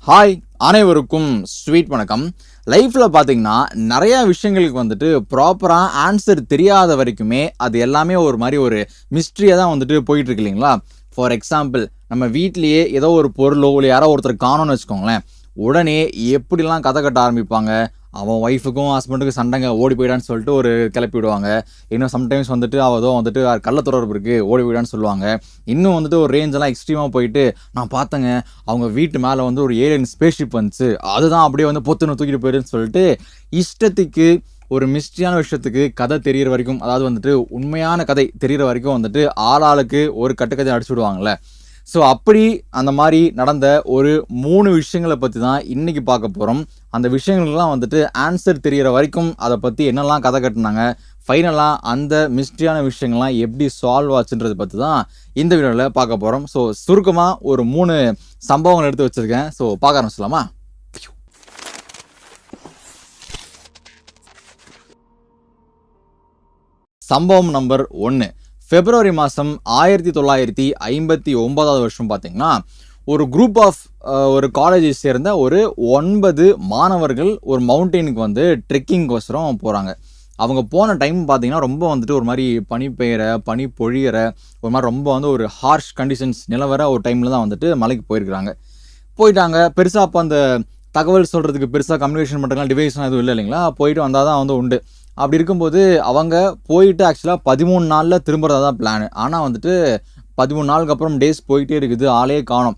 Hi அனைவருக்கும் sweet வணக்கம். லைஃப்பில் பார்த்தீங்கன்னா நிறையா விஷயங்களுக்கு வந்துட்டு ப்ராப்பராக ஆன்சர் தெரியாத வரைக்குமே அது எல்லாமே ஒரு மாதிரி ஒரு மிஸ்ட்ரியாக தான் வந்துட்டு போயிட்டுருக்கு இல்லைங்களா. ஃபார் எக்ஸாம்பிள், நம்ம வீட்லேயே ஏதோ ஒரு பொருளோ இல்லை யாரோ ஒருத்தர் காணோன்னு வச்சுக்கோங்களேன், உடனே எப்படிலாம் கதை கட்ட ஆரம்பிப்பாங்க. அவன் ஒய்ஃபுக்கும் ஹஸ்பண்டுக்கும் சண்டைங்க, ஓடி போயிடான்னு சொல்லிட்டு ஒரு கிளப்பி விடுவாங்க. இன்னும் சம்டைம்ஸ் வந்துட்டு அவதோ வந்துட்டு கள்ள தொடர்பு இருக்குது, ஓடி போயிடான்னு சொல்லுவாங்க. இன்னும் வந்துட்டு ஒரு ரேஞ்செல்லாம் எக்ஸ்ட்ரீமாக போயிட்டு, நான் பார்த்தேங்க அவங்க வீட்டு மேலே வந்து ஒரு ஏலியன் ஸ்பேஸ்ஷிப் வந்துச்சு, அதுதான் அப்படியே வந்து பொத்துன்னு தூக்கிட்டு போயிடுன்னு சொல்லிட்டு இஷ்டத்துக்கு ஒரு மிஸ்ட்ரியான விஷயத்துக்கு கதை தெரிகிற வரைக்கும், அதாவது வந்துட்டு உண்மையான கதை தெரிகிற வரைக்கும் வந்துட்டு ஆளாளுக்கு ஒரு கட்டுக்கதை அடிச்சு விடுவாங்கள்ல. ஸோ அப்படி அந்த மாதிரி நடந்த ஒரு 3 விஷயங்களை பற்றி தான் இன்றைக்கி பார்க்க போகிறோம். அந்த விஷயங்கள்லாம் வந்துட்டு ஆன்சர் தெரிகிற வரைக்கும் அதை பற்றி என்னெல்லாம் கதை கட்டினாங்க, ஃபைனலாக அந்த மிஸ்ட்ரியான விஷயங்கள்லாம் எப்படி சால்வ் ஆச்சுன்றதை பற்றி தான் இந்த வீடியோவில் பார்க்க போகிறோம். ஸோ சுருக்கமாக ஒரு 3 சம்பவங்கள் எடுத்து வச்சுருக்கேன். ஸோ பார்க்க ஆரம்பிச்சலாமா? சம்பவம் நம்பர் 1. பிப்ரவரி மாதம் 1959 வருஷம் பார்த்தீங்கன்னா, ஒரு குரூப் ஆஃப் ஒரு காலேஜை சேர்ந்த ஒரு 9 மாணவர்கள் ஒரு மவுண்டெயினுக்கு வந்து ட்ரெக்கிங்கோசரம் போகிறாங்க. அவங்க போன டைம் பார்த்தீங்கன்னா ரொம்ப வந்துட்டு ஒரு மாதிரி பனி பெய்கிற, பனி பொழிகிற, ஒரு மாதிரி ரொம்ப வந்து ஒரு ஹார்ஷ் கண்டிஷன்ஸ் நிலவர ஒரு டைமில் தான் வந்துட்டு மலைக்கு போயிட்டாங்க. பெருசாக அப்போ அந்த தகவல் சொல்கிறதுக்கு பெருசாக கம்யூனிகேஷன் பண்ணுறதுலாம் டிவைஸ்லாம் எதுவும் இல்லை இல்லைங்களா. போயிட்டு வந்தால் தான் வந்து உண்டு. அப்படி இருக்கும்போது அவங்க போயிட்டு ஆக்சுவலாக 13 நாளில் திரும்புறதா தான் பிளான். ஆனால் வந்துட்டு 13 நாளுக்கு அப்புறம் டேஸ் போயிட்டே இருக்குது, ஆளே காணோம்.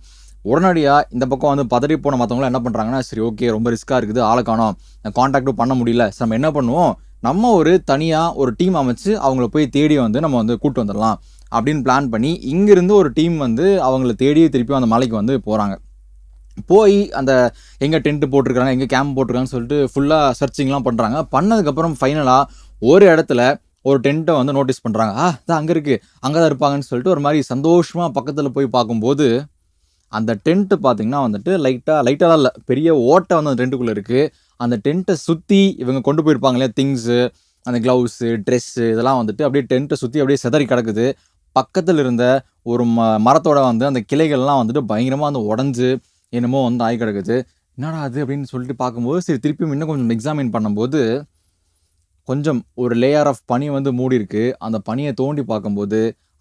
உடனடியாக இந்த பக்கம் வந்து பதறி போன மற்றவங்களாம் என்ன பண்ணுறாங்கன்னா, சரி ஓகே ரொம்ப ரிஸ்க்காக இருக்குது, ஆளை காணோம், காண்டாக்டும் பண்ண முடியல, சரி நம்ம என்ன பண்ணுவோம், நம்ம ஒரு தனியாக ஒரு டீம் அமைச்சு அவங்கள போய் தேடி வந்து நம்ம வந்து கூப்பிட்டு வந்துடலாம் அப்படின்னு பிளான் பண்ணி இங்கேருந்து ஒரு டீம் வந்து அவங்கள தேடி திருப்பியும் அந்த மலைக்கு வந்து போகிறாங்க. போய் அந்த எங்கே டென்ட்டு போட்டிருக்காங்க, எங்கே கேம்ப் போட்டிருக்காங்கன்னு சொல்லிட்டு ஃபுல்லாக சர்ச்சிங்லாம் பண்ணுறாங்க. பண்ணதுக்கப்புறம் ஃபைனலாக ஒரு இடத்துல ஒரு டென்ட்டை வந்து நோட்டீஸ் பண்ணுறாங்க. தான் அங்கே இருக்குது, அங்கே தான் இருப்பாங்கன்னு சொல்லிட்டு ஒரு மாதிரி சந்தோஷமாக பக்கத்தில் போய் பார்க்கும்போது அந்த டென்ட்டு பார்த்திங்கன்னா வந்துட்டு லைட்டாக இல்லை, பெரிய ஓட்டை வந்து அந்த டென்ட்டுக்குள்ளே இருக்குது. அந்த டென்ட்டை சுற்றி இவங்க கொண்டு போயிருப்பாங்க இல்லையா திங்ஸு, அந்த க்ளவுஸு, ட்ரெஸ்ஸு இதெல்லாம் வந்துட்டு அப்படியே டென்ட்டை சுற்றி அப்படியே சிதறி கிடக்குது. பக்கத்தில் இருந்த ஒரு மரத்தோட வந்து அந்த கிளைகள்லாம் வந்துட்டு பயங்கரமாக வந்து உடஞ்சி என்னமோ வந்து ஆகி கிடக்குது. என்னடா அது அப்படின்னு சொல்லிட்டு பார்க்கும்போது, சரி திருப்பியும் இன்னும் கொஞ்சம் எக்ஸாமின் பண்ணும்போது கொஞ்சம் ஒரு லேயர் ஆஃப் பனி வந்து மூடி இருக்கு. அந்த பனியை தோண்டி பார்க்கும்போது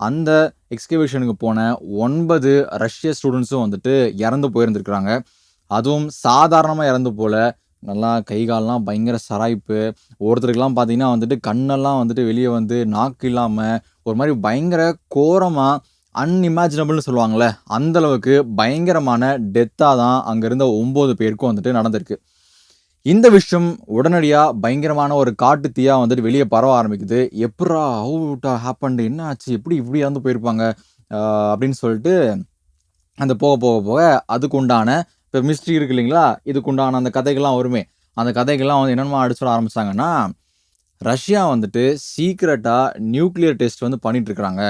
அந்த எக்ஸ்கவேஷனுக்கு போன 9 ரஷ்ய ஸ்டூடெண்ட்ஸும் வந்துட்டு இறந்து போயிருந்துருக்குறாங்க. அதுவும் சாதாரணமாக இறந்து போல, நல்லா கை கால்லாம் பயங்கர சராய்ப்பு. ஒருத்தருக்கெல்லாம் பார்த்தீங்கன்னா வந்துட்டு கண்ணெல்லாம் வந்துட்டு வெளியே வந்து நாக்கு இல்லாமல் ஒரு மாதிரி பயங்கர கோரமாக அன்இமேஜினபிள்னு சொல்லுவாங்கள்ல, அந்தளவுக்கு பயங்கரமான டெத்தாக தான் அங்கே இருந்த 9 பேருக்கும் வந்துட்டு நடந்திருக்கு. இந்த விஷயம் உடனடியாக பயங்கரமான ஒரு காட்டு தீயாக வந்துட்டு வெளியே பரவ ஆரம்பிக்குது. எப்பட்றா ஹவு ஹேப்பன்டு, என்ன ஆச்சு, எப்படி இப்படி இறந்து போயிருப்பாங்க அப்படின்னு சொல்லிட்டு அந்த போக போக போக அதுக்கு உண்டான இப்போ மிஸ்ட்ரி இருக்கு இல்லைங்களா, இதுக்குண்டான அந்த கதைகள்லாம் வருமே, அந்த கதைகள்லாம் வந்து என்னென்னமா அடிச்சு விட ஆரம்பிச்சாங்கன்னா, ரஷ்யா வந்துட்டு சீக்ரெட்டாக நியூக்ளியர் டெஸ்ட் வந்து பண்ணிகிட்ருக்குறாங்க.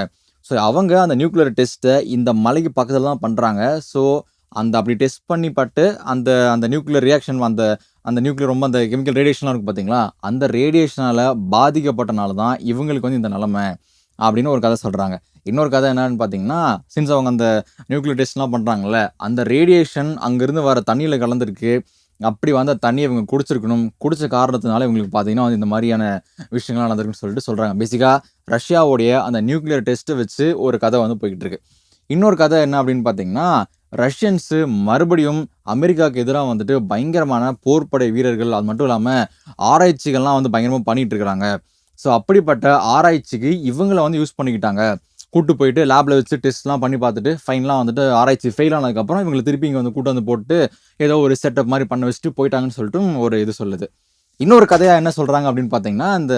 ஸோ அவங்க அந்த நியூக்ளியர் டெஸ்ட்டை இந்த மலைக்கு பக்கத்தில் தான் பண்ணுறாங்க. ஸோ அந்த அப்படி டெஸ்ட் பண்ணிப்பட்டு அந்த அந்த நியூக்ளியர் ரியாக்ஷன் அந்த அந்த நியூக்ளியர் ரொம்ப அந்த கெமிக்கல் ரேடியேஷன்லாம் இருக்குது பார்த்தீங்களா, அந்த ரேடியேஷனால் பாதிக்கப்பட்டனால தான் இவங்களுக்கு வந்து இந்த நிலமை அப்படின்னு ஒரு கதை சொல்கிறாங்க. இன்னொரு கதை என்னன்னு பார்த்தீங்கன்னா, சின்ஸ் அவங்க அந்த நியூக்ளியர் டெஸ்ட்லாம் பண்ணுறாங்கல்ல, அந்த ரேடியேஷன் அங்கேருந்து வர தண்ணியில் கலந்துருக்கு. அப்படி வந்த தண்ணியை இவங்க குடிச்சிருக்கணும், குடித்த காரணத்தினால இவங்களுக்கு பார்த்தீங்கன்னா வந்து இந்த மாதிரியான விஷயங்கள்லாம் நடந்திருக்குன்னு சொல்லிட்டு சொல்கிறாங்க. பேசிக்காக ரஷ்யாவுடைய அந்த நியூக்ளியர் டெஸ்ட்டை வச்சு ஒரு கதை வந்து போய்கிட்டு இருக்கு. இன்னொரு கதை என்ன அப்படின்னு பார்த்தீங்கன்னா, ரஷ்யன்ஸு மறுபடியும் அமெரிக்காவுக்கு எதிராக வந்துட்டு பயங்கரமான போர்ப்படை வீரர்கள், அது மட்டும் இல்லாமல் ஆராய்ச்சிகள்லாம் வந்து பயங்கரமாக பண்ணிகிட்டு இருக்கிறாங்க. ஸோ அப்படிப்பட்ட ஆராய்ச்சிக்கு இவங்கள வந்து யூஸ் பண்ணிக்கிட்டாங்க. கூட்டு போயிட்டு லேபில் வச்சு டெஸ்ட்லாம் பண்ணி பார்த்துட்டு ஃபைனலாக வந்துட்டு ஆராய்ச்சி ஃபெயில் ஆனதுக்கப்புறம் இவங்களை திருப்பி இங்கே வந்து கூட்டு வந்து போட்டு ஏதோ ஒரு செட்டப் மாதிரி பண்ண வச்சுட்டு போயிட்டாங்கன்னு சொல்லிட்டு ஒரு இது சொல்லுது. இன்னொரு கதையாக என்ன சொல்கிறாங்க அப்படின்னு பார்த்தீங்கன்னா, இந்த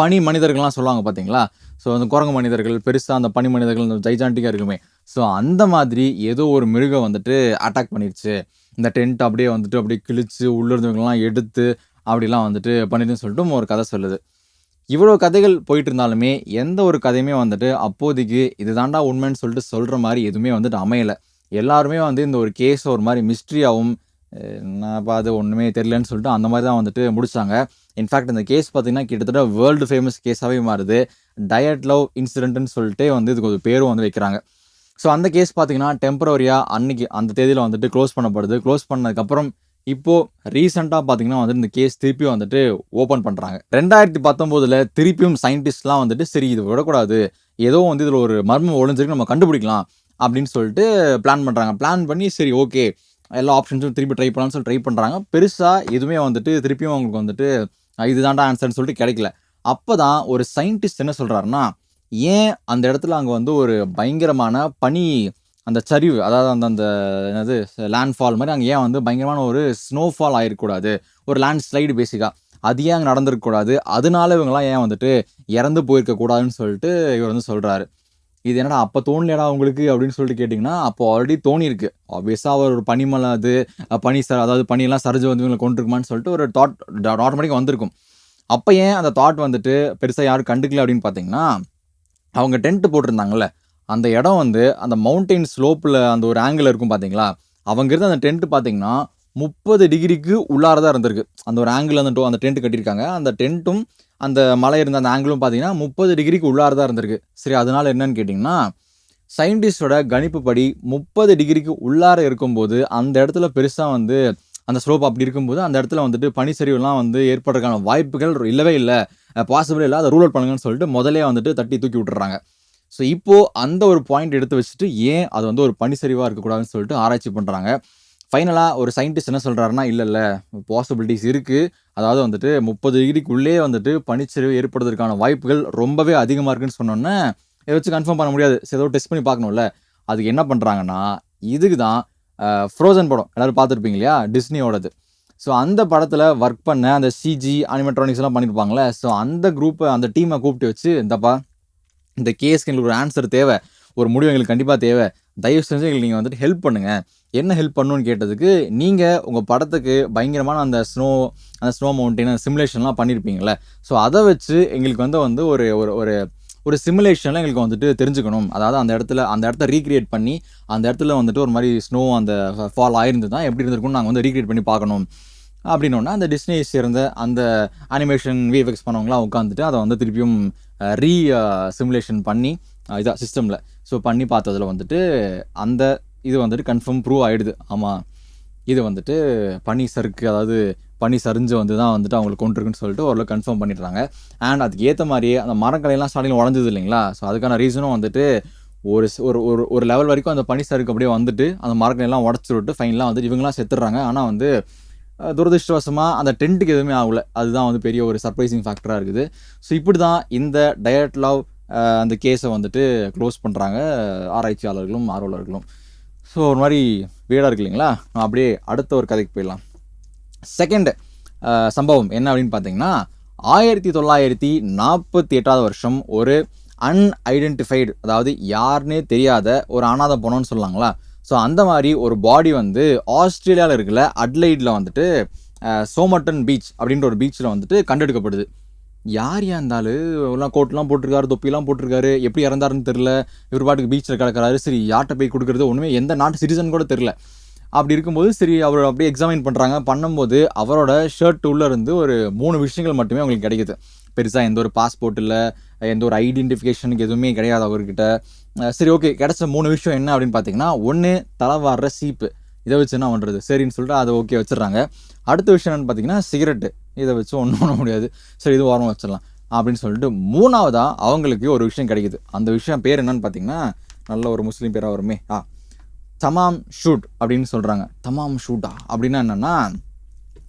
பனி மனிதர்கள்லாம் சொல்லுவாங்க பார்த்தீங்களா, ஸோ அந்த குரங்கு மனிதர்கள் பெருசாக அந்த பனி மனிதர்கள் இந்த ஜைஜாண்டிக்காக இருக்குமே, ஸோ அந்த மாதிரி ஏதோ ஒரு மிருகம் வந்துட்டு அட்டாக் பண்ணிடுச்சு, இந்த டென்ட் அப்படியே வந்துட்டு அப்படியே கிழிச்சு உள்ளே இருந்தவங்கலாம் எடுத்து அப்படிலாம் வந்துட்டு பண்ணிட்டுன்னு சொல்லிட்டு ஒரு கதை சொல்லுது. இவ்வளோ கதைகள் போயிட்டு இருந்தாலுமே எந்த ஒரு கதையுமே வந்துட்டு அப்போதைக்கு இது தாண்டா உண்மைன்னு சொல்லிட்டு சொல்கிற மாதிரி எதுவுமே வந்துட்டு அமையலை. எல்லாருமே வந்து இந்த ஒரு கேஸை ஒரு மாதிரி மிஸ்ட்ரியாகவும் என்னப்பா அது ஒன்றுமே தெரியலன்னு சொல்லிட்டு அந்த மாதிரி தான் வந்துட்டு முடிச்சாங்க. இன்ஃபேக்ட் இந்த கேஸ் பார்த்திங்கன்னா கிட்டத்தட்ட வேர்ல்டு ஃபேமஸ் கேஸாகவே மாறுது. டயட் லவ் இன்சிடென்ட்னு சொல்லிட்டு வந்து இதுக்கு ஒரு பேரும் வந்து வைக்கிறாங்க. ஸோ அந்த கேஸ் பார்த்தீங்கன்னா டெம்பரரியாக அன்னைக்கு அந்த தேதியில் வந்துட்டு க்ளோஸ் பண்ணப்படுது. க்ளோஸ் பண்ணதுக்கப்புறம் இப்போது ரீசெண்டாக பார்த்தீங்கன்னா வந்துட்டு இந்த கேஸ் திருப்பியும் வந்துட்டு ஓப்பன் பண்ணுறாங்க. 2019 திருப்பியும் சயின்டிஸ்ட்லாம் வந்துட்டு சரி இது விடக்கூடாது, ஏதோ வந்து இதில் ஒரு மர்மம் ஒளிஞ்சிருக்கு, நம்ம கண்டுபிடிக்கலாம் அப்படின்னு சொல்லிட்டு பிளான் பண்ணுறாங்க. பிளான் பண்ணி சரி ஓகே எல்லா ஆப்ஷன்ஸும் திருப்பி ட்ரை பண்ணலாம்னு சொல்லி ட்ரை பண்ணுறாங்க. பெருசாக எதுவுமே வந்துட்டு திருப்பியும் அவங்களுக்கு வந்துட்டு இதுதான்டா ஆன்சர்னு சொல்லிட்டு கிடைக்கல. அப்போ தான் ஒரு சயின்டிஸ்ட் என்ன சொல்கிறாருன்னா, ஏன் அந்த இடத்துல அங்கே வந்து ஒரு பயங்கரமான பனி அந்த சரிவு, அதாவது அந்த அந்த என்னது லேண்ட்ஃபால் மாதிரி அங்கே ஏன் வந்து பயங்கரமான ஒரு ஸ்னோஃபால் ஆகிருக்கக்கூடாது, ஒரு லேண்ட் ஸ்லைடு பேசிக்காக அது ஏன் அங்கே நடந்திருக்கக்கூடாது, அதனால இவங்கெல்லாம் ஏன் வந்துட்டு இறந்து போயிருக்கக்கூடாதுன்னு சொல்லிட்டு இவர் வந்து சொல்கிறாரு. இது என்னடா அப்போ தோணலையடா உங்களுக்கு அப்படின்னு சொல்லிட்டு கேட்டிங்கன்னா, அப்போ ஆல்ரெடி தோணியிருக்கு. ஆப்வியஸாக அவர் ஒரு பனிமலை அது பனி அதாவது பனியெல்லாம் சரிஞ்சு வந்து இவங்களை கொண்டிருக்குமான்னு சொல்லிட்டு ஒரு தாட் ஆட்டோமேட்டிக்காக வந்திருக்கும். அப்போ ஏன் அந்த தாட் வந்துட்டு பெருசாக யாரும் கண்டுக்கல அப்படின்னு பார்த்தீங்கன்னா, அவங்க டென்ட் போட்டிருந்தாங்கல்ல, அந்த இடம் வந்து அந்த மவுண்டெயின் ஸ்லோப்பில் அந்த ஒரு ஆங்கிள் இருக்கும் பார்த்தீங்களா, அவங்க இருந்த அந்த டென்ட் பார்த்தீங்கன்னா 30 டிகிரிக்கு உள்ளார தான் இருந்திருக்கு. அந்த ஒரு ஆங்கிள் அந்த டென்ட் கட்டியிருக்காங்க. அந்த டென்ட்டும் அந்த மலை இருந்த அந்த ஆங்கிளும் பார்த்தீங்கன்னா 30 டிகிரிக்கு உள்ளார தான் இருந்திருக்கு. சரி அதனால என்னன்னு கேட்டிங்கன்னா, சயின்டிஸ்டோட கணிப்புப்படி 30 டிகிரிக்கு உள்ளார இருக்கும்போது அந்த இடத்துல பெருசாக வந்து அந்த ஸ்லோப் அப்படி இருக்கும்போது அந்த இடத்துல வந்துட்டு பனிச்சரிவுலாம் வந்து ஏற்படுறதுக்கான வாய்ப்புகள் இல்லவே இல்லை, பாசிபிள் இல்லை, அதை ரூல் அவுட் பண்ணுங்கன்னு சொல்லிட்டு முதலே வந்துட்டு தட்டி தூக்கி விட்டுறாங்க. ஸோ இப்போது அந்த ஒரு பாயிண்ட் எடுத்து வச்சுட்டு ஏன் அது வந்து ஒரு பனிச்சரிவாக இருக்கக்கூடாதுன்னு சொல்லிட்டு ஆராய்ச்சி பண்ணுறாங்க. ஃபைனலாக ஒரு சயின்டிஸ்ட் என்ன சொல்கிறாருன்னா, இல்லை பாசிபிலிட்டிஸ் இருக்குது, அதாவது வந்துட்டு 30 டிகிரிக்குள்ளே வந்துட்டு பனிச்சரிவு ஏற்படுவதற்கான வாய்ப்புகள் ரொம்பவே அதிகமாக இருக்குன்னு சொன்னோன்னே இதை வச்சு கன்ஃபார்ம் பண்ண முடியாது, சரி ஏதோ டெஸ்ட் பண்ணி பார்க்கணும்ல. அதுக்கு என்ன பண்ணுறாங்கன்னா, இதுக்கு தான் ஃப்ரோசன் படம் எல்லோரும் பார்த்துருப்பீங்க இல்லையா, டிஸ்னியோடது. ஸோ அந்த படத்தில் ஒர்க் பண்ண அந்த சிஜி அனிமெட்ரானிக்ஸ்லாம் பண்ணியிருப்பாங்களே, ஸோ அந்த குரூப்பை அந்த டீமை கூப்பிட்டு வச்சு, இந்தப்பா இந்த கேஸ்க்கு எங்களுக்கு ஒரு ஆன்சர் தேவை, ஒரு முடிவு எங்களுக்கு கண்டிப்பாக தேவை, தயவு செஞ்சு எங்களுக்கு நீங்கள் வந்துட்டு ஹெல்ப் பண்ணுங்கள். என்ன ஹெல்ப் பண்ணணும்னு கேட்டதுக்கு, நீங்கள் உங்கள் படத்துக்கு பயங்கரமான அந்த ஸ்னோ மவுண்டைன் சிமுலேஷன்லாம் பண்ணியிருப்பீங்களே, ஸோ அதை வச்சு எங்களுக்கு வந்து ஒரு ஒரு ஒரு சிமுலேஷனில் எங்களுக்கு வந்துட்டு தெரிஞ்சுக்கணும், அதாவது அந்த இடத்த ரீக்ரியேட் பண்ணி அந்த இடத்துல வந்துட்டு ஒரு மாதிரி ஸ்னோ அந்த ஃபால் ஆயிருந்து தான் எப்படி இருந்திருக்கும்னு நாங்கள் வந்து ரீக்ரியேட் பண்ணி பார்க்கணும் அப்படின்னோன்னா, அந்த டிஸ்னியை சேர்ந்த அந்த அனிமேஷன் விஎஃப்எக்ஸ் பண்ணவங்களாம் உட்காந்துட்டு அதை வந்து திருப்பியும் சிமுலேஷன் பண்ணி இதாக சிஸ்டமில் ஸோ பண்ணி பார்த்ததில் வந்துட்டு அந்த இது வந்துட்டு கன்ஃபார்ம் ப்ரூவ் ஆகிடுது. ஆமாம், இது வந்துட்டு பனி சறுக்கு, அதாவது பனி சரிஞ்சு வந்து தான் வந்துட்டு அவங்களுக்கு கொண்டிருக்குன்னு சொல்லிட்டு ஓரளவு கன்ஃபார்ம் பண்ணிடுறாங்க. அண்ட் அதுக்கு ஏற்ற மாதிரியே அந்த மரக்கலையெல்லாம் ஸ்டார்டிங்கில் உடஞ்சது இல்லைங்களா, ஸோ அதுக்கான ரீசனும் வந்துட்டு ஒரு ஒரு லெவல் வரைக்கும் அந்த பனி சறுக்கு அப்படியே வந்துட்டு அந்த மரக்கலையெல்லாம் உடச்சி விட்டு ஃபைனலாக வந்துட்டு இவங்களாம் செத்துடுறாங்க. ஆனால் வந்து துரதிருஷ்டவசமாக அந்த டென்ட்டுக்கு எதுவுமே ஆகலை. அதுதான் வந்து பெரிய ஒரு சர்ப்ரைசிங் ஃபேக்டராக இருக்குது. ஸோ இப்படி தான் இந்த டயட்லவ் அந்த கேஸை வந்துட்டு க்ளோஸ் பண்ணுறாங்க ஆராய்ச்சியாளர்களும் ஆர்வலர்களும். ஸோ ஒரு மாதிரி வீடாக இருக்கு இல்லைங்களா. அப்படியே அடுத்த ஒரு கதைக்கு போயிடலாம். செகண்ட் சம்பவம் என்ன அப்படின்னு பார்த்தீங்கன்னா, 1948 வருஷம் ஒரு அன்ஐடென்டிஃபைடு, அதாவது யாருன்னே தெரியாத ஒரு அனாதை பொண்ணுன்னு சொல்லலாங்களா. ஸோ அந்த மாதிரி ஒரு பாடி வந்து ஆஸ்திரேலியாவில் இருக்குல்ல அட்லைடில் வந்துட்டு சோமர்டன் பீச் அப்படின்ற ஒரு பீச்சில் வந்துட்டு கண்டெடுக்கப்படுது. யார் இருந்தாலும் எல்லாம் கோட்லாம் போட்டிருக்காரு, தொப்பிலாம் போட்டிருக்காரு, எப்படி இறந்தாருன்னு தெரில, இவர் பாட்டுக்கு பீச்சில் கிடக்கிறாரு. சரி யார்கிட்ட போய் கொடுக்குறது, ஒன்றுமே எந்த நாட்டு சிட்டிசன் கூட தெரில. அப்படி இருக்கும்போது சரி அவர் அப்படியே எக்ஸாமின் பண்ணும்போது அவரோட ஷர்ட் உள்ளே இருந்து ஒரு 3 விஷயங்கள் மட்டுமே அவங்களுக்கு கிடைக்குது. பெருசாக எந்த ஒரு பாஸ்போர்ட் இல்லை, எந்த ஒரு ஐடென்டிஃபிகேஷனுக்கு எதுவுமே கிடையாது அவர்கிட்ட. சரி ஓகே, கிடைச்ச 3 விஷயம் என்ன அப்படின்னு பார்த்தீங்கன்னா, ஒன்று தலைவாடுற சீப்பு, இதை வச்சு என்ன பண்ணுறது, சரின்னு சொல்லிட்டு அதை ஓகே வச்சிடுறாங்க. அடுத்த விஷயம் என்னென்னு பார்த்தீங்கன்னா சிகரெட்டு, இதை வச்சு ஒன்றும் பண்ண முடியாது, சரி இது ஓரமாக வச்சிடலாம் அப்படின்னு சொல்லிட்டு மூணாவதாக அவங்களுக்கு ஒரு விஷயம் கிடைக்குது. அந்த விஷயம் பேர் என்னன்னு பார்த்தீங்கன்னா, நல்ல ஒரு முஸ்லீம் பேராக வருமே, தமாம் ஷூட் அப்படின்னு சொல்கிறாங்க. தமாம் ஷூட்டா அப்படின்னா என்னென்னா,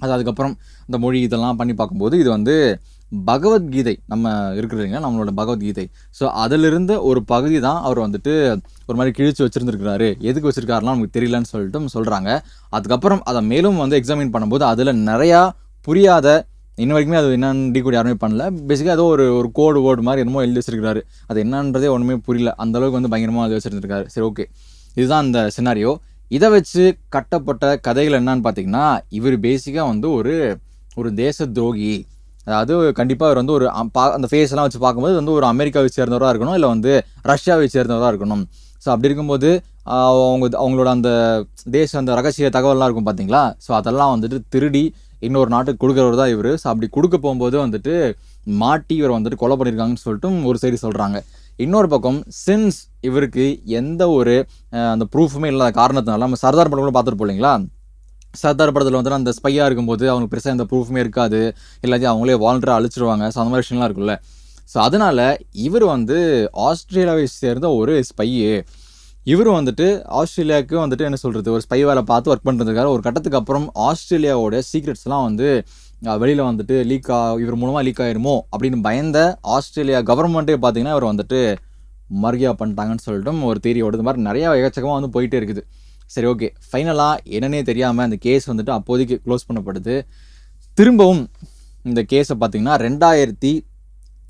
அது அதுக்கப்புறம் இந்த மொழி இதெல்லாம் பண்ணி பார்க்கும்போது இது வந்து பகவத்கீதை நம்ம இருக்கிறதுங்க, நம்மளோட பகவத்கீதை. ஸோ அதிலிருந்து ஒரு பகுதி தான் அவர் வந்துட்டு ஒரு மாதிரி கிழிச்சு வச்சுருந்துருக்கிறாரு. எதுக்கு வச்சுருக்காருலாம் நமக்கு தெரியலன்னு சொல்லிட்டு சொல்கிறாங்க. அதுக்கப்புறம் அதை மேலும் வந்து எக்ஸாமின் பண்ணும்போது அதில் நிறையா புரியாத, இன்ன வரைக்குமே அது என்னன்னு டீகோட் யாருமே பண்ணல. பேசிக்காக ஏதோ ஒரு கோடு வேர்டு மாதிரி என்னமோ எழுதி வச்சிருக்காரு, அது என்னன்றதே ஒன்றுமே புரியல, அந்தளவுக்கு வந்து பயங்கரமாக அது வச்சுருந்துருக்காரு. சரி ஓகே, இதுதான் அந்த சினாரியோ. இதை வச்சு கட்டப்பட்ட கதைகள் என்னன்னு பார்த்தீங்கன்னா, இவர் பேசிக்காக வந்து ஒரு தேச துரோகி, அதாவது கண்டிப்பாக அவர் வந்து ஒரு அந்த ஃபேஸ் எல்லாம் வச்சு பார்க்கும்போது வந்து ஒரு அமெரிக்காவை சேர்ந்தவராக இருக்கணும், இல்லை வந்து ரஷ்யாவை சேர்ந்தவராக இருக்கணும். ஸோ அப்படி இருக்கும்போது அவங்களோட அந்த அந்த ரகசிய தகவல்லாம் இருக்கும் பார்த்தீங்களா, ஸோ அதெல்லாம் வந்துட்டு திருடி இன்னொரு நாட்டுக்கு கொடுக்குறவர் தான் இவர். ஸோ அப்படி கொடுக்க போகும்போது வந்துட்டு மாட்டி இவர் வந்துட்டு கொலை பண்ணியிருக்காங்கன்னு சொல்லிட்டு ஒரு சைடு சொல்கிறாங்க. இன்னொரு பக்கம் சின்ஸ் இவருக்கு எந்த ஒரு அந்த ப்ரூஃபுமே இல்லாத காரணத்தினால, நம்ம சர்தார் படம் கூட பார்த்துருப்போம் இல்லைங்களா? சர்தார் படத்தில் வந்துட்டு அந்த ஸ்பையாக இருக்கும்போது அவங்களுக்கு பெருசாக எந்த ப்ரூஃபுமே இருக்காது, எல்லாத்தையும் அவங்களே வாலண்டராக அழிச்சிருவாங்க. ஸோ அந்த மாதிரி விஷயம்லாம் இருக்குல்ல. ஸோ அதனால் இவர் வந்து ஆஸ்திரேலியாவை சேர்ந்த ஒரு ஸ்பையு. இவர் வந்துட்டு ஆஸ்திரேலியாவுக்கு வந்துட்டு என்ன சொல்கிறது, ஒரு ஸ்பை வேலை பார்த்து ஒர்க் பண்ணுறதுக்காக ஒரு கட்டத்துக்கு அப்புறம் ஆஸ்திரேலியாவோட சீக்ரெட்ஸ்லாம் வந்து வெளியில் வந்துட்டு இவர் மூலமாக லீக் ஆயிருமோ அப்படின்னு பயந்த ஆஸ்திரேலியா கவர்மெண்ட்டே பார்த்தீங்கன்னா இவர் வந்துட்டு மர்கியா பண்ணிட்டாங்கன்னு சொல்லிட்டு ஒரு தேரியோட இது மாதிரி நிறையா எக்கச்சக்கமாக வந்து போயிட்டே இருக்குது. சரி, ஓகே, ஃபைனலாக என்னன்னே தெரியாமல் அந்த கேஸ் வந்துட்டு அப்போதைக்கு க்ளோஸ் பண்ணப்படுது. திரும்பவும் இந்த கேஸை பார்த்தீங்கன்னா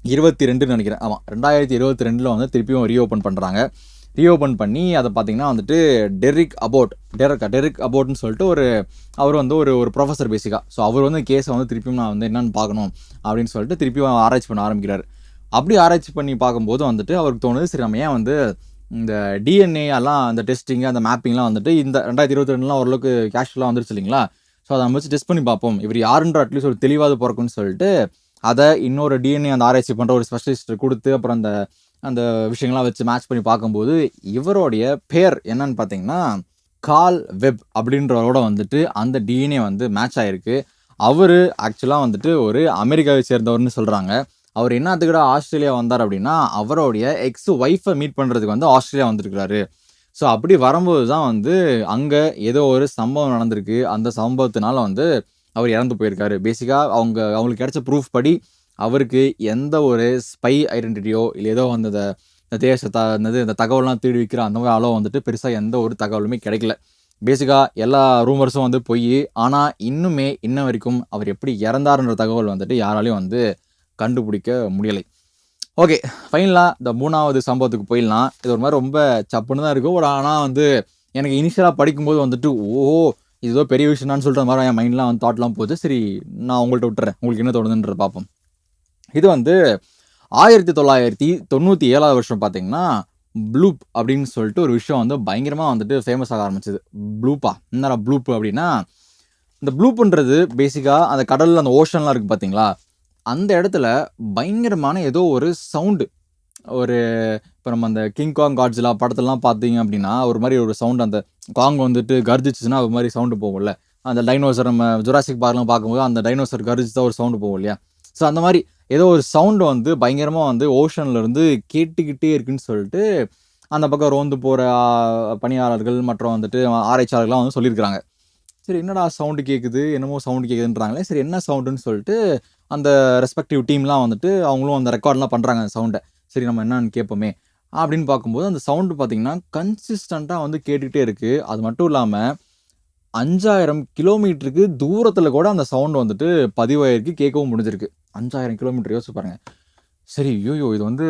2022 நினைக்கிறேன், ஆமாம் 2022 வந்து திருப்பியும் ரீஓப்பன் பண்ணுறாங்க. ரீஓப்பன் பண்ணி அதை பார்த்தீங்கன்னா வந்துட்டு டெரிக் அபோட்னு சொல்லிட்டு அவர் வந்து ஒரு ப்ரொஃபஸர் பேசிக்காக. ஸோ அவர் வந்து கேஸை வந்து திருப்பியும் நான் வந்து என்னென்னு பார்க்கணும் அப்படின்னு சொல்லிட்டு திருப்பியும் ஆராய்ச்சி பண்ண ஆரம்பிக்கிறார். அப்படி ஆராய்ச்சி பண்ணி பார்க்கும்போது வந்துட்டு அவருக்கு தோணுது, சரி நம்ம ஏன் வந்து இந்த டிஎன்ஏ எல்லாம் அந்த டெஸ்டிங்கு அந்த மேப்பிங்லாம் வந்துட்டு இந்த 2022 ஓரளவுக்கு கேஷுவலாக வந்துருச்சு இல்லைங்களா? ஸோ அதை நம்ம வச்சு டெஸ்ட் பண்ணி பார்ப்போம், இவர் யாருன்ற அட்லீஸ்ட் ஒரு தெளிவாக பிறக்கும்னு சொல்லிட்டு அதை இன்னொரு டிஎன்ஏ அந்த ஆராய்ச்சி பண்ணுற ஒரு ஸ்பெஷலிஸ்ட் கொடுத்து அப்புறம் அந்த விஷயங்கள்லாம் வச்சு மேட்ச் பண்ணி பார்க்கும்போது இவருடைய பேர் என்னன்னு பார்த்தீங்கன்னா கால் வெப் அப்படின்றவரோட வந்துட்டு அந்த டிஎன்ஏ வந்து மேட்ச் ஆகிருக்கு. அவர் ஆக்சுவலாக வந்துட்டு ஒரு அமெரிக்காவை சேர்ந்தவர்னு சொல்கிறாங்க. அவர் என்னத்துக்கிட்ட ஆஸ்திரேலியா வந்தார் அப்படின்னா அவருடைய ஒய்ஃபை மீட் பண்ணுறதுக்கு வந்து ஆஸ்திரேலியா வந்துருக்கிறாரு. ஸோ அப்படி வரும்போது தான் வந்து அங்கே ஏதோ ஒரு சம்பவம் நடந்திருக்கு. அந்த சம்பவத்தினால வந்து அவர் இறந்து போயிருக்காரு. பேசிக்காக அவங்களுக்கு கிடைச்ச ப்ரூஃப் படி அவருக்கு எந்த ஒரு ஸ்பை ஐடென்டிட்டியோ இல்லை ஏதோ வந்து இந்த தகவலாம் தேடி வைக்கிற அந்த மாதிரி ஆளோ வந்துட்டு பெருசாக எந்த ஒரு தகவலுமே கிடைக்கல. பேசிக்காக எல்லா ரூமர்ஸும் வந்து போய், ஆனால் இன்ன வரைக்கும் அவர் எப்படி இறந்தாருன்ற தகவல் வந்துட்டு யாராலையும் வந்து கண்டுபிடிக்க முடியலை. ஓகே, ஃபைனலாக இந்த 3வது சம்பவத்துக்கு போயிடலாம். இது ஒரு மாதிரி ரொம்ப சப்புன்னு தான் இருக்கும். ஆனால் வந்து எனக்கு இனிஷியலாக படிக்கும்போது வந்துட்டு இது ஏதோ பெரிய விஷயம்னு சொல்லிட்டு அந்த மாதிரி என் மைண்ட்லாம் வந்து தாட்லாம் போகுது. சரி, நான் உங்கள்கிட்ட விட்டுறேன், உங்களுக்கு என்ன தோணுதுன்றது பார்ப்போம். இது வந்து 1997 வருஷம் பார்த்தீங்கன்னா ப்ளூப் அப்படின்னு சொல்லிட்டு ஒரு விஷயம் வந்து பயங்கரமாக வந்துட்டு ஃபேமஸ் ஆக ஆரம்பிச்சது. என்னடா ப்ளூப் அப்படின்னா, இந்த ப்ளூப்புன்றது பேசிக்காக அந்த கடலில் அந்த ஓஷன்லாம் இருக்குது பார்த்தீங்களா, அந்த இடத்துல பயங்கரமான ஏதோ ஒரு சவுண்டு, இப்போ நம்ம அந்த கிங்காங் காட்ஜிலா படத்துலலாம் பார்த்தீங்க அப்படின்னா ஒரு மாதிரி ஒரு சவுண்டு, அந்த காங் வந்துட்டு கர்ஜிச்சுன்னா ஒரு மாதிரி சவுண்டு போகும்ல, அந்த டைனோசர் நம்ம ஜுராசிக் பார்க்லாம் பார்க்கும்போது அந்த டைனோசர் கர்ஜிச்சு தான் ஒரு சவுண்டு போகும் இல்லையா? ஸோ அந்த மாதிரி ஏதோ ஒரு சவுண்டு வந்து பயங்கரமாக வந்து ஓஷன்லேருந்து கேட்டுக்கிட்டே இருக்குன்னு சொல்லிட்டு அந்த பக்கம் ரோந்து போகிற பணியாளர்கள் மற்றும் வந்துட்டு ஆராய்ச்சியாளர்கள்லாம் வந்து சொல்லியிருக்கிறாங்க. சரி, என்னடா சவுண்டு கேட்குது, என்னமோ சவுண்டு கேட்குதுன்றாங்களே, சரி என்ன சவுண்டுன்னு சொல்லிட்டு அந்த ரெஸ்பெக்டிவ் டீம்லாம் வந்துட்டு அவங்களும் அந்த ரெக்கார்ட்லாம் பண்ணுறாங்க அந்த சவுண்டை. சரி, நம்ம என்னன்னு கேட்போமே அப்படின்னு பார்க்கும்போது அந்த சவுண்டு பார்த்தீங்கன்னா கன்சிஸ்டண்ட்டாக வந்து கேட்டுக்கிட்டே இருக்குது. அது மட்டும் இல்லாமல் 5000 கிலோமீட்டருக்கு தூரத்தில் கூட அந்த சவுண்டு வந்துட்டு பதிவாயிருக்கு, கேட்கவும் முடிஞ்சிருக்கு. 5000 கிலோமீட்டர் யோசிச்சு பாருங்கள். சரி, இது வந்து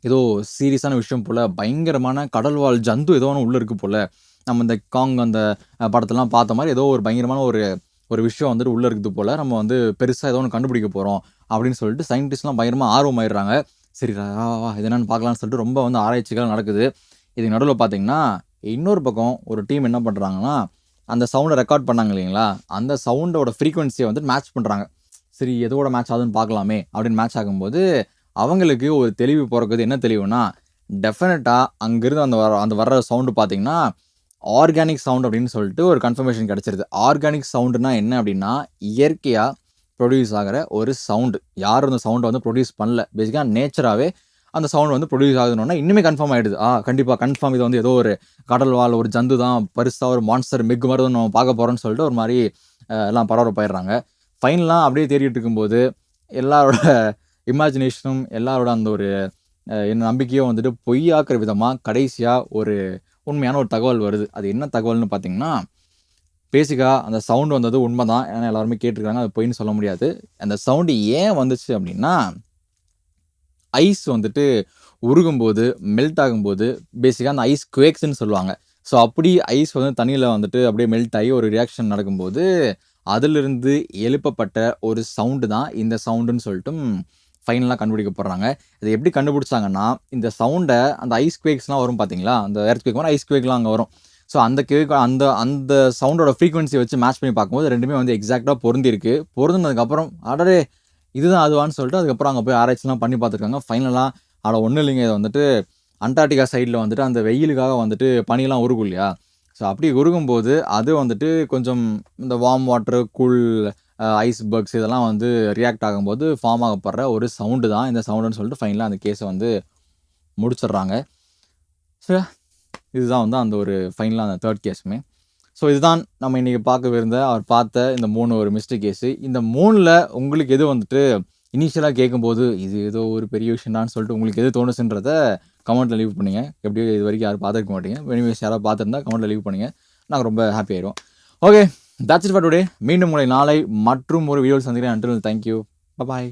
ஏதோ சீரியஸான விஷயம் போல், பயங்கரமான கடல்வாழ் ஜந்து ஏதோ ஒன்று உள்ளே இருக்குது போல், நம்ம இந்த காங் அந்த படத்தெல்லாம் பார்த்த மாதிரி ஏதோ ஒரு பயங்கரமான ஒரு விஷயம் வந்துட்டு உள்ளே இருக்குது போல், நம்ம வந்து பெருசாக ஏதோ ஒன்று கண்டுபிடிக்க போகிறோம் அப்படின்னு சொல்லிட்டு சயின்டிஸ்ட்லாம் பயங்கரமாக ஆர்வமாயிடுறாங்க. சரி, இது என்னன்னு பார்க்கலான்னு சொல்லிட்டு ரொம்ப வந்து ஆராய்ச்சிகள் நடக்குது. இதுக்கு நடுவில் பார்த்தீங்கன்னா இன்னொரு பக்கம் ஒரு டீம் என்ன பண்ணுறாங்கன்னா, அந்த சவுண்டை ரெக்கார்ட் பண்ணாங்க இல்லைங்களா, அந்த சவுண்டோட ஃப்ரீக்வன்சியை வந்துட்டு மேட்ச் பண்ணுறாங்க. சரி, எதோட மேட்ச் ஆகுதுன்னு பார்க்கலாமே அப்படின்னு மேட்ச் ஆகும்போது அவங்களுக்கு ஒரு தெளிவு பிறக்குது. என்ன தெளிவுனா, டெஃபினட்டாக அங்கேருந்து அந்த வர்ற சவுண்டு பார்த்தீங்கன்னா ஆர்கானிக் சவுண்ட் அப்படின்னு சொல்லிட்டு ஒரு கன்ஃபர்மேஷன் கிடச்சிருது. ஆர்கானிக் சவுண்டுனா என்ன அப்படின்னா, இயற்கையாக ப்ரொடியூஸ் ஆகிற ஒரு சவுண்டு. யாரும் அந்த சவுண்டை வந்து ப்ரொடியூஸ் பண்ணல, பேசிக்காக நேச்சராகவே அந்த சவுண்ட் வந்து ப்ரொடியூஸ் ஆகுதுன்னா இன்னுமே கன்ஃபார்ம் ஆகிடுது. கண்டிப்பாக கன்ஃபார்ம் இது வந்து ஏதோ ஒரு கடல் வாழ் ஒரு ஜந்து தான், பெருசாக ஒரு மான்ஸ்டர் மெக் மாதிரி தான் நம்ம பார்க்க போகிறோன்னு சொல்லிட்டு ஒரு மாதிரி எல்லாம் பரபரப்பாயிடுறாங்க. ஃபைனலாக அப்படியே தேடிட்டு இருக்கும்போது எல்லாரோட இமேஜினேஷனும் எல்லாரோட அந்த ஒரு என்ன நம்பிக்கையும் வந்துட்டு பொய்யாக்குற விதமாக கடைசியாக ஒரு உண்மையான ஒரு தகவல் வருது. அது என்ன தகவல்னு பார்த்தீங்கன்னா, பேசிக்காக அந்த சவுண்டு வந்தது உண்மை தான். ஏன்னா எல்லாருமே கேட்டிருக்காங்க, அது பொய்ன்னு சொல்ல முடியாது. அந்த சவுண்டு ஏன் வந்துச்சு அப்படின்னா, ஐஸ் வந்துட்டு உருகும்போது மெல்ட் ஆகும்போது பேசிக்காக அந்த ஐஸ் குவேக்ஸ்ன்னு சொல்லுவாங்க. ஸோ அப்படி ஐஸ் வந்து தண்ணியில் வந்துட்டு அப்படியே மெல்ட் ஆகி ஒரு ரியாக்ஷன் நடக்கும்போது அதிலிருந்து எழுப்பப்பட்ட ஒரு சவுண்டு தான் இந்த சவுண்டுன்னு சொல்லிட்டும் ஃபைனலாக கண்டுபிடிக்கப்படுறாங்க. இதை எப்படி கண்டுபிடிச்சாங்கன்னா, இந்த சவுண்டை அந்த ஐஸ் குவேக்ஸ்லாம் வரும் பார்த்தீங்களா, அந்த எர்த் குவேக் மாதிரி ஐஸ் குவேக்லாம் அங்கே வரும். ஸோ அந்த கேக் அந்த அந்த சவுண்டோட ஃப்ரீக்வன்சி வச்சு மேட்ச் பண்ணி பார்க்கும்போது ரெண்டுமே வந்து எக்ஸாக்டாக பொருந்திருக்கு. பொருந்தினதுக்கப்புறம் அடடே இதுதான் அதுவான்னு சொல்லிட்டு அதுக்கப்புறம் அங்கே போய் ஆராய்ச்சிலாம் பண்ணி பார்த்துருக்காங்க. ஃபைனலாக ஒன்றும் இல்லைங்க, இதை வந்துட்டு அண்டார்டிகா சைடில் வந்துட்டு அந்த வெயிலுக்காக வந்துட்டு பனியெல்லாம் உருகும் இல்லையா, ஸோ அப்படி உருகும்போது அது வந்துட்டு கொஞ்சம் இந்த warm water, cool icebergs இதெல்லாம் வந்து ரியாக்ட் ஆகும்போது ஃபார்ம் ஆகப்படுற ஒரு சவுண்டு தான் இந்த சவுண்டுன்னு சொல்லிட்டு ஃபைனலாக அந்த கேஸை வந்து முடிச்சிடுறாங்க. ஸோ இதுதான் வந்து அந்த ஒரு ஃபைனலாக அந்த தேர்ட் கேஸுமே. ஸோ இதுதான் நம்ம இன்றைக்கி அவர் பார்த்த இந்த 3 ஒரு மிஸ்டேக் கேஸு. இந்த 3ல் உங்களுக்கு எது வந்துட்டு இனிஷியலாக கேட்கும்போது இது ஏதோ ஒரு பெரிய விஷயம்டான்னு சொல்லிட்டு உங்களுக்கு எது தோணுச்சுன்றதை கமெண்ட்டில் லீவ் பண்ணுங்கள். எப்படியோ இது வரைக்கும் யாரும் பார்த்துருக்க மாட்டீங்க. எனிவேஸ் யாராவது பார்த்துருந்தா கமெண்ட்டில் லீவ் பண்ணுங்கள். நாங்கள் ரொம்ப ஹாப்பி ஆயிடும். Okay, that's it for today. மீண்டும் உங்களை நாளை மற்றும் ஒரு வீடியோவில் சந்திக்கிறேன். அன்டில் தேங்க்யூ, பாய்.